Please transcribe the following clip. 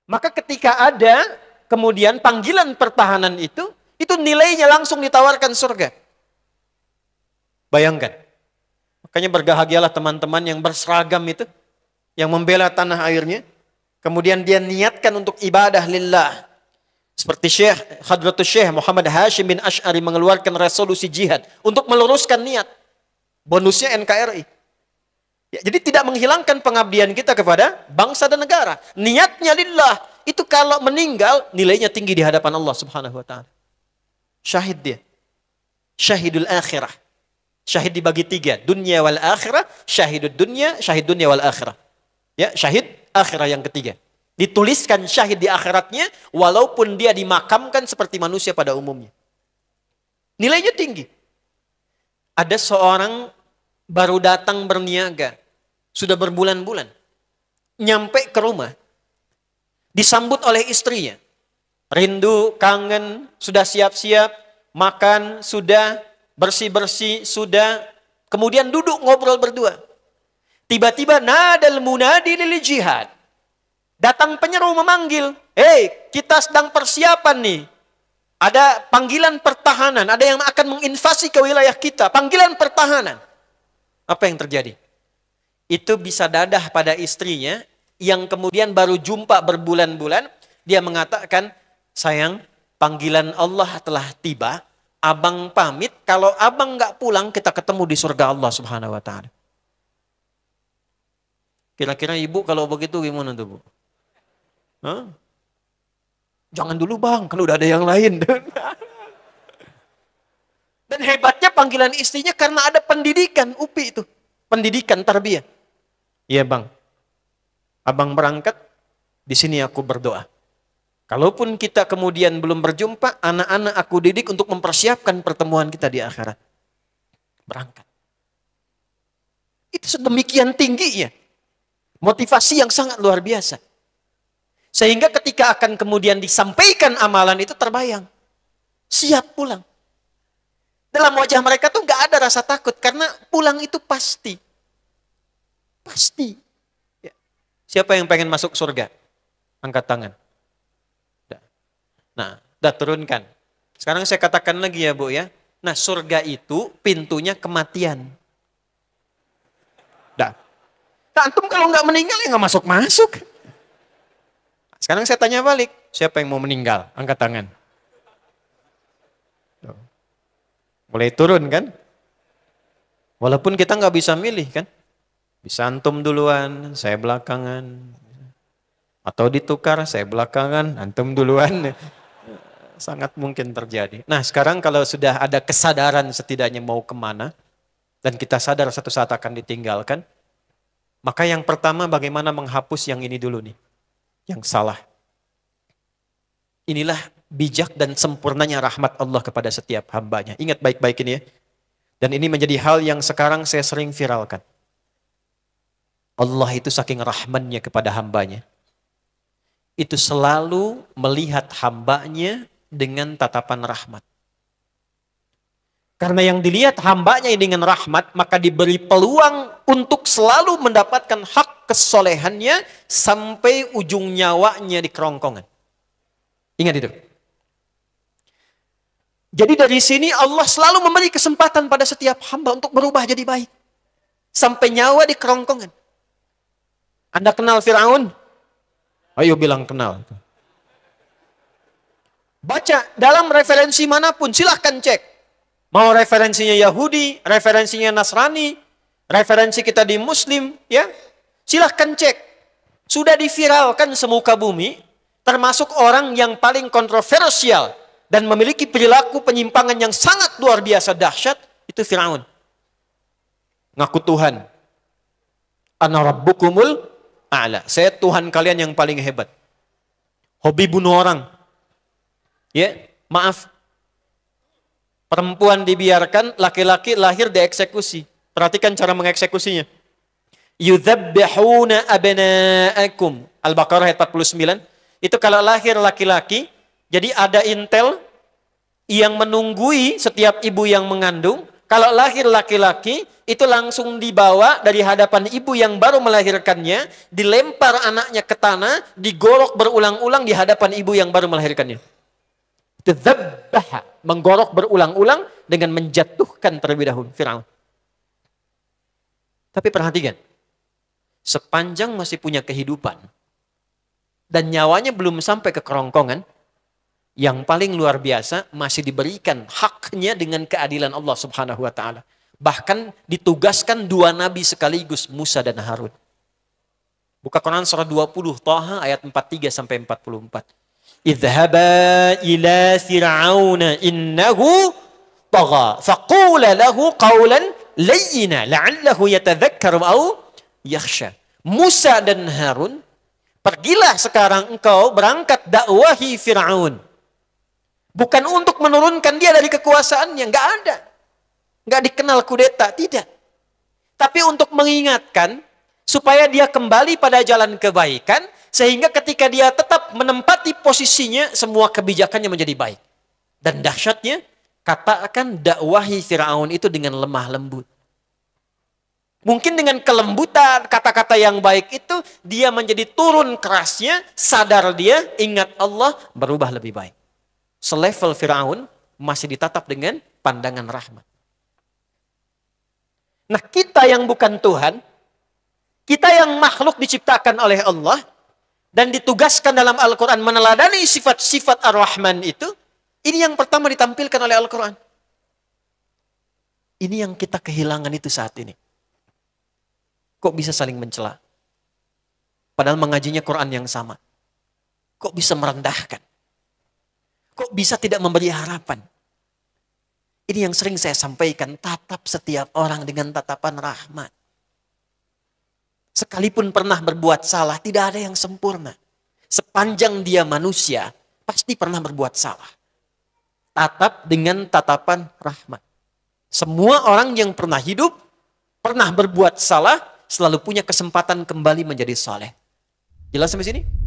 Maka ketika ada kemudian panggilan pertahanan itu nilainya langsung ditawarkan surga. Bayangkan. Makanya berbahagialah teman-teman yang berseragam itu, yang membela tanah airnya, kemudian dia niatkan untuk ibadah lillah. Seperti Hadratus Syekh Muhammad Hashim bin Asy'ari mengeluarkan resolusi jihad untuk meluruskan niat. Bonusnya NKRI. Ya, jadi tidak menghilangkan pengabdian kita kepada bangsa dan negara. Niatnya lillah. Itu kalau meninggal, nilainya tinggi di hadapan Allah Subhanahu wa ta'ala. Syahid dia. Syahidul akhirah. Syahid dibagi 3. Dunia wal akhirah. Syahidul dunia, syahid dunia wal akhirah. Ya, syahid akhirah yang ketiga. Dituliskan syahid di akhiratnya, walaupun dia dimakamkan seperti manusia pada umumnya. Nilainya tinggi. Ada seorang baru datang berniaga. Sudah berbulan-bulan. Nyampe ke rumah. Disambut oleh istrinya. Rindu, kangen, sudah siap-siap. Makan, sudah. Bersih-bersih, sudah. Kemudian duduk ngobrol berdua. Tiba-tiba nadal munadi lil jihad. Datang penyeru memanggil. Kita sedang persiapan nih. Ada panggilan pertahanan. Ada yang akan menginvasi ke wilayah kita. Panggilan pertahanan. Apa yang terjadi? Itu bisa dadah pada istrinya. Yang kemudian baru jumpa berbulan-bulan. Dia mengatakan, sayang, panggilan Allah telah tiba. Abang pamit. Kalau abang gak pulang, kita ketemu di surga Allah Subhanahu wa ta'ala. Kira-kira ibu kalau begitu gimana tuh, Bu? Hah? Jangan dulu bang, kan udah ada yang lain. Dan hebatnya panggilan istrinya karena ada pendidikan UPI itu. Pendidikan tarbiyah. Iya bang, abang berangkat, di sini aku berdoa. Kalaupun kita kemudian belum berjumpa, anak-anak aku didik untuk mempersiapkan pertemuan kita di akhirat. Berangkat. Itu sedemikian tingginya. Motivasi yang sangat luar biasa. Sehingga ketika akan kemudian disampaikan amalan itu terbayang. Siap pulang. Dalam wajah mereka tuh gak ada rasa takut. Karena pulang itu pasti. Pasti. Ya. Siapa yang pengen masuk surga? Angkat tangan. Nah, udah turunkan. Sekarang saya katakan lagi ya Bu ya. Nah, surga itu pintunya kematian. Dah. Nah, antum kalau nggak meninggal ya nggak masuk-masuk. Sekarang saya tanya balik, siapa yang mau meninggal? Angkat tangan. Mulai turun kan? Walaupun kita nggak bisa milih kan? Bisa antum duluan, saya belakangan. Atau ditukar, saya belakangan, antum duluan. Sangat mungkin terjadi. Nah sekarang kalau sudah ada kesadaran setidaknya mau kemana, dan kita sadar satu saat akan ditinggalkan, maka yang pertama bagaimana menghapus yang ini dulu nih. Yang salah. Inilah bijak dan sempurnanya rahmat Allah kepada setiap hambanya. Ingat baik-baik ini ya. Dan ini menjadi hal yang sekarang saya sering viralkan. Allah itu saking rahmannya kepada hambanya. Itu selalu melihat hambanya dengan tatapan rahmat. Karena yang dilihat hambanya dengan rahmat, maka diberi peluang untuk selalu mendapatkan hak kesolehannya sampai ujung nyawanya di kerongkongan. Ingat itu. Jadi dari sini Allah selalu memberi kesempatan pada setiap hamba untuk berubah jadi baik. Sampai nyawa di kerongkongan. Anda kenal Fir'aun? Ayo bilang kenal. Baca dalam referensi manapun, silahkan cek. Mau referensinya Yahudi, referensinya Nasrani, referensi kita di Muslim, ya, silahkan cek. Sudah diviralkan semuka bumi, termasuk orang yang paling kontroversial dan memiliki perilaku penyimpangan yang sangat luar biasa dahsyat, itu Fir'aun. Ngaku Tuhan. Ana rabbukumul a'la. Saya Tuhan kalian yang paling hebat. Hobi bunuh orang. Ya, maaf. Perempuan dibiarkan, laki-laki lahir dieksekusi. Perhatikan cara mengeksekusinya. Yudzabbihuna abna'akum. Al-Baqarah ayat 49. Itu kalau lahir laki-laki, jadi ada intel yang menunggui setiap ibu yang mengandung, Kalau lahir laki-laki, itu langsung dibawa dari hadapan ibu yang baru melahirkannya, dilempar anaknya ke tanah, digorok berulang-ulang di hadapan ibu yang baru melahirkannya. Itu dzabbaha, menggorok berulang-ulang dengan menjatuhkan terlebih dahulu Firaun. Tapi perhatikan, sepanjang masih punya kehidupan dan nyawanya belum sampai ke kerongkongan, yang paling luar biasa masih diberikan haknya dengan keadilan Allah Subhanahu wa taala. Bahkan ditugaskan dua nabi sekaligus, Musa dan Harun. Buka Quran surah 20 Thaha ayat 43 sampai 44. Idhhaba ila fir'auna innahu tagha faqula lahu qawlan layyina la'allahu yatadhakkaru aw yakhsha. Musa dan Harun, pergilah sekarang engkau berangkat dakwahi Fir'aun. Bukan untuk menurunkan dia dari kekuasaannya, nggak ada. Nggak dikenal kudeta, tidak. Tapi untuk mengingatkan, supaya dia kembali pada jalan kebaikan, sehingga ketika dia tetap menempati posisinya, semua kebijakannya menjadi baik. Dan dahsyatnya, katakan dakwahi Fir'aun itu dengan lemah lembut. Mungkin dengan kelembutan, kata-kata yang baik itu, dia menjadi turun kerasnya, sadar dia, ingat Allah, berubah lebih baik. Selevel Firaun masih ditatap dengan pandangan rahmat. Nah, kita yang bukan Tuhan, kita yang makhluk diciptakan oleh Allah dan ditugaskan dalam Al-Quran meneladani sifat-sifat Ar-Rahman itu, ini yang pertama ditampilkan oleh Al-Quran. Ini yang kita kehilangan itu saat ini. Kok bisa saling mencela? Padahal mengajinya Quran yang sama. Kok bisa merendahkan? Kok bisa tidak memberi harapan? Ini yang sering saya sampaikan, tatap setiap orang dengan tatapan rahmat. Sekalipun pernah berbuat salah, tidak ada yang sempurna. Sepanjang dia manusia, pasti pernah berbuat salah. Tatap dengan tatapan rahmat. Semua orang yang pernah hidup, pernah berbuat salah, selalu punya kesempatan kembali menjadi saleh. Jelas sampai sini?